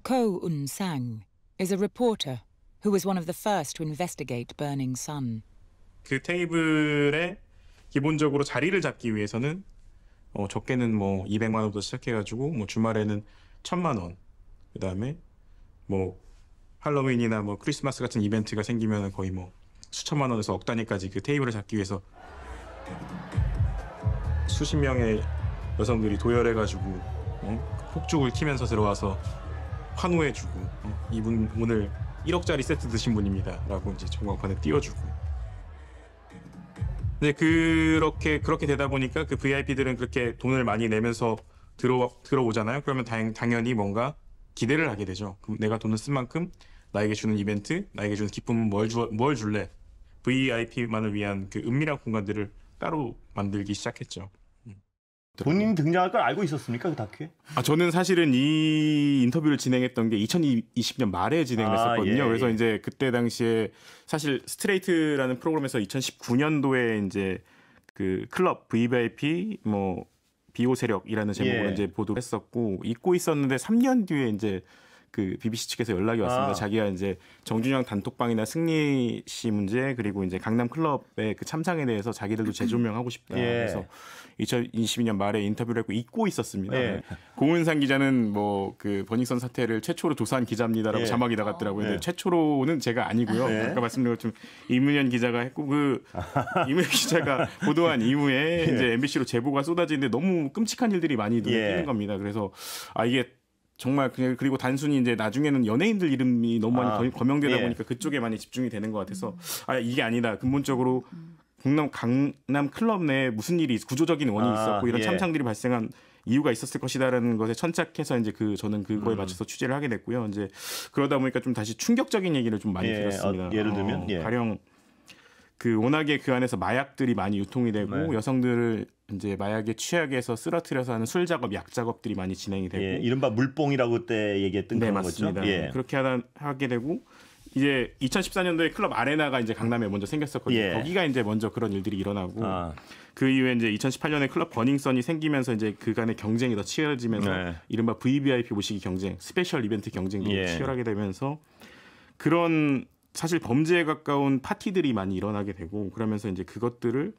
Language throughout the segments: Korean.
Ko Un-sang is a reporter who was one of the first to investigate Burning Sun. 그 테이블에 기본적으로 자리를 잡기 위해서는 적게는 뭐 200만 원부터 시작해가지고 뭐 주말에는 1,000만 원, 그다음에 뭐 할로윈이나 뭐 크리스마스 같은 이벤트가 생기면 거의 뭐 수천만 원에서 억 단위까지 그 테이블을 잡기 위해서 수십 명의 여성들이 도열해가지고 폭죽을 튀면서 들어와서 환호해주고 이분 오늘 1억짜리 세트 드신 분입니다라고 이제 전광판에 띄워주고. 근데 그렇게 되다 보니까 그 VIP들은 그렇게 돈을 많이 내면서 들어오잖아요. 그러면 당연히 뭔가 기대를 하게 되죠. 그럼 내가 돈을 쓴 만큼 나에게 주는 이벤트, 나에게 주는 기쁨은 뭘 줄래? VIP만을 위한 그 은밀한 공간들을 따로 만들기 시작했죠. 본인이 등장할 걸 알고 있었습니까, 그 다큐에? 저는 사실은 이 인터뷰를 진행했던 게 2020년 말에 진행했었거든요. 예, 그래서 예. 이제 그때 당시에 사실 스트레이트라는 프로그램에서 2019년도에 이제 그 클럽 VVIP 뭐 비호 세력이라는 제목으로 예. 이제 보도를 했었고 잊고 있었는데 3년 뒤에 이제 그 BBC 측에서 연락이 왔습니다. 자기가 이제 정준영 단톡방이나 승리 씨 문제 그리고 이제 강남 클럽의 그 참상에 대해서 자기들도 재조명하고 싶다. 예. 그래서 2022년 말에 인터뷰를 했고 잊고 있었습니다. 예. 고은상 기자는 뭐 그 버닝썬 사태를 최초로 조사한 기자입니다라고 예. 자막이 나갔더라고요. 근데 예. 최초로는 제가 아니고요. 예. 아까 말씀드린 것처럼 이문현 기자가 했고 그 이문현 기자가 보도한 이후에 이제 MBC로 제보가 쏟아지는데 너무 끔찍한 일들이 많이 눈에 예. 띄는 겁니다. 그래서 이게 정말 그리고 단순히 이제 나중에는 연예인들 이름이 너무 많이 거명되다 예. 보니까 그쪽에 많이 집중이 되는 것 같아서 이게 아니다. 근본적으로 강남 클럽 내에 무슨 일이 구조적인 원인이 있었고 이런 예. 참상들이 발생한 이유가 있었을 것이다라는 것에 천착해서 이제 저는 그거에 맞춰서 취재를 하게 됐고요. 이제 그러다 보니까 좀 다시 충격적인 얘기를 좀 많이 예. 들었습니다. 예를 들면 가령 그 워낙에 그 안에서 마약들이 많이 유통이 되고 네. 여성들을 이제 마약에 취하게 해서 쓰러뜨려서 하는 술 작업, 약 작업들이 많이 진행이 되고 예. 이른바 물뽕이라고 그때 얘기했던 네, 그런 맞습니다. 거죠. 예. 그렇게 하게 되고 이제 2014년도에 클럽 아레나가 이제 강남에 먼저 생겼었거든요. 예. 거기가 이제 먼저 그런 일들이 일어나고 그 이후에 이제 2018년에 클럽 버닝썬이 생기면서 이제 그간의 경쟁이 더 치열해지면서 네. 이른바 VVIP 모시기 경쟁, 스페셜 이벤트 경쟁도 예. 치열하게 되면서 그런 사실 범죄에 가까운 파티들이 많이 일어나게 되고 그러면서 이제 그것들을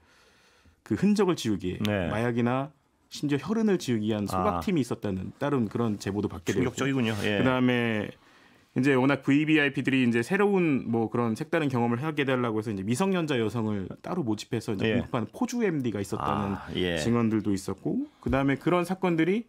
그 흔적을 지우기, 네. 마약이나 심지어 혈흔을 지우기 위한 소각팀이 있었다는 다른 그런 제보도 받게 되고 충격적이군요. 예. 그다음에 이제 워낙 VVIP들이 이제 새로운 뭐 그런 색다른 경험을 하게 되려고 해서 이제 미성년자 여성을 따로 모집해서 이제 예. 공급하는 포주 MD가 있었다는 예. 증언들도 있었고 그다음에 그런 사건들이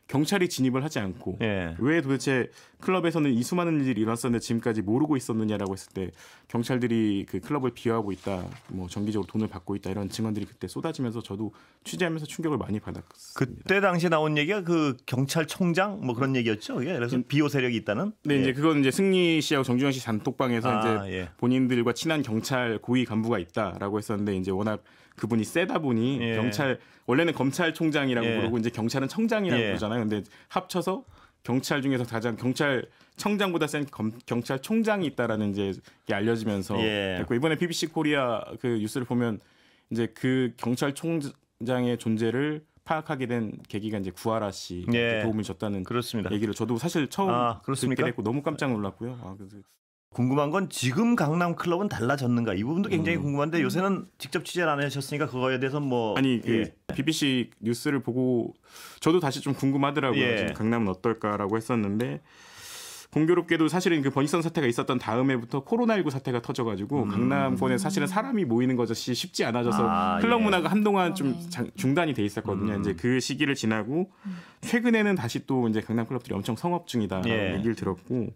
경찰이 진입을 하지 않고 예. 왜 도대체 클럽에서는 이 수많은 일들이 일어났었는데 지금까지 모르고 있었느냐라고 했을 때 경찰들이 그 클럽을 비하하고 있다, 뭐 정기적으로 돈을 받고 있다 이런 증언들이 그때 쏟아지면서 저도 취재하면서 충격을 많이 받았습니다. 그때 당시에 나온 얘기가 그 경찰청장 뭐 그런 얘기였죠. 그래서 비호 세력이 있다는. 네, 예. 이제 그건 이제 승리 씨하고 정준영 씨 단톡방에서 이제 예. 본인들과 친한 경찰 고위 간부가 있다라고 했었는데 이제 워낙 그분이 세다 보니 예. 경찰 원래는 검찰총장이라고 예. 부르고 이제 경찰은 청장이라고 예. 부르잖아요. 근데 합쳐서 경찰 중에서 가장 경찰청장보다 센 경찰총장이 있다라는 이제 게 알려지면서 예. 됐고 이번에 BBC 코리아 그 뉴스를 보면 이제 그 경찰총장의 존재를 파악하게 된 계기가 이제 구하라 씨 예. 도움을 줬다는 그렇습니다. 얘기를 저도 사실 처음 그렇습니까? 듣게 됐고 너무 깜짝 놀랐고요. 그래서 궁금한 건 지금 강남 클럽은 달라졌는가 이 부분도 굉장히 궁금한데 요새는 직접 취재를 안 하셨으니까 그거에 대해서 뭐 아니 그 BBC 뉴스를 보고 저도 다시 좀 궁금하더라고요. 예. 지금 강남은 어떨까라고 했었는데 공교롭게도 사실은 그 버닝썬 사태가 있었던 다음해부터 코로나19 사태가 터져가지고 강남권에 사실은 사람이 모이는 것이 쉽지 않아져서 클럽 예. 문화가 한동안 좀 중단이 돼 있었거든요. 이제 그 시기를 지나고 최근에는 다시 또 이제 강남 클럽들이 엄청 성업 중이다라고 예. 얘기를 들었고.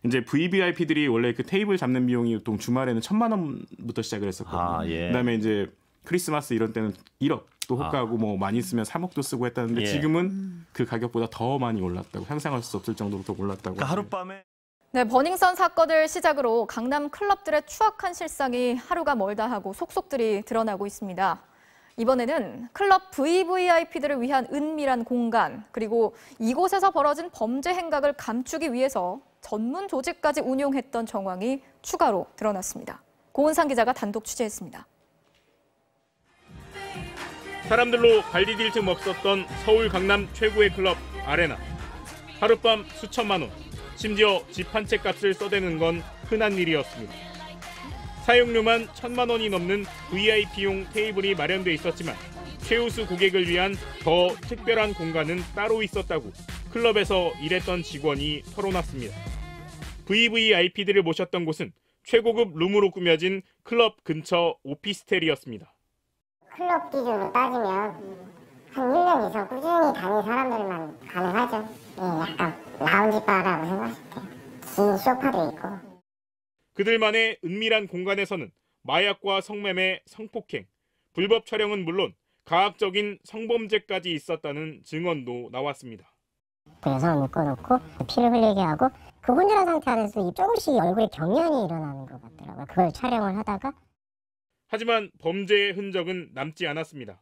이제 VVIP들이 원래 그 테이블 잡는 비용이 보통 주말에는 1,000만 원부터 시작을 했었거든요. 예. 그다음에 이제 크리스마스 이런 때는 1억 또 호가하고 뭐 많이 쓰면 3억도 쓰고 했다는데 예. 지금은 그 가격보다 더 많이 올랐다고 상상할 수 없을 정도로 더 올랐다고. 그러니까 하룻밤에 네, 버닝썬 사건을 시작으로 강남 클럽들의 추악한 실상이 하루가 멀다 하고 속속들이 드러나고 있습니다. 이번에는 클럽 VVIP들을 위한 은밀한 공간, 그리고 이곳에서 벌어진 범죄 행각을 감추기 위해서 전문 조직까지 운용했던 정황이 추가로 드러났습니다. 고은상 기자가 단독 취재했습니다. 사람들로 발디딜 틈 없었던 서울 강남 최고의 클럽 아레나. 하룻밤 수천만 원, 심지어 집 한 채 값을 써대는 건 흔한 일이었습니다. 사용료만 1,000만 원이 넘는 VIP용 테이블이 마련돼 있었지만 최우수 고객을 위한 더 특별한 공간은 따로 있었다고 클럽에서 일했던 직원이 털어놨습니다. VVIP들을 모셨던 곳은 최고급 룸으로 꾸며진 클럽 근처 오피스텔이었습니다. 클럽 기준으로 따지면 한 1년 이상 꾸준히 다니는 사람들만 가능하죠. 약간 라운지 바라고 생각하시면 돼요. 긴 소파도 있고. 그들만의 은밀한 공간에서는 마약과 성매매, 성폭행, 불법 촬영은 물론 가학적인 성범죄까지 있었다는 증언도 나왔습니다. 여성을 묶어놓고 피를 흘리게 하고 그 혼혈한 상태 안에서 조금씩 얼굴에 경련이 일어나는 것 같더라고요. 그걸 촬영을 하다가. 하지만 범죄의 흔적은 남지 않았습니다.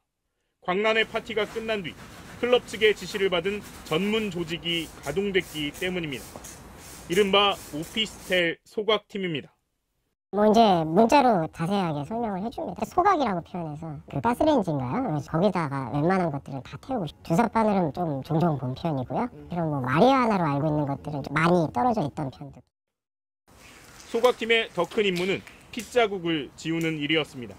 광란의 파티가 끝난 뒤 클럽 측의 지시를 받은 전문 조직이 가동됐기 때문입니다. 이른바 오피스텔 소각팀입니다. 이제 문자로 자세하게 설명을 해줍니다. 소각이라고 표현해서 그 가스레인지인가요? 거기다가 웬만한 것들은 다 태우고 주사 바늘은 좀 종종 본 편이고요. 이런 마리화나로 알고 있는 것들은 좀 많이 떨어져 있던 편들. 소각팀의 더 큰 임무는 핏자국을 지우는 일이었습니다.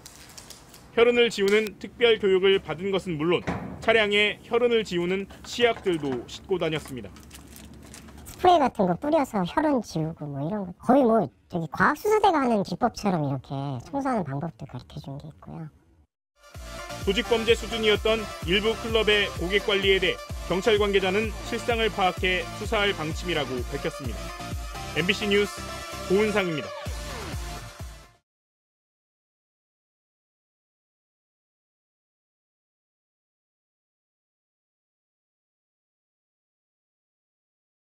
혈흔을 지우는 특별 교육을 받은 것은 물론 차량에 혈흔을 지우는 치약들도 싣고 다녔습니다. 스프레이 같은 거 뿌려서 혈흔 지우고 이런 거 거의 저기 과학수사대가 하는 기법처럼 이렇게 청소하는 방법도 가르쳐준 게 있고요. 조직범죄 수준이었던 일부 클럽의 고객 관리에 대해 경찰 관계자는 실상을 파악해 수사할 방침이라고 밝혔습니다. MBC 뉴스 고은상입니다.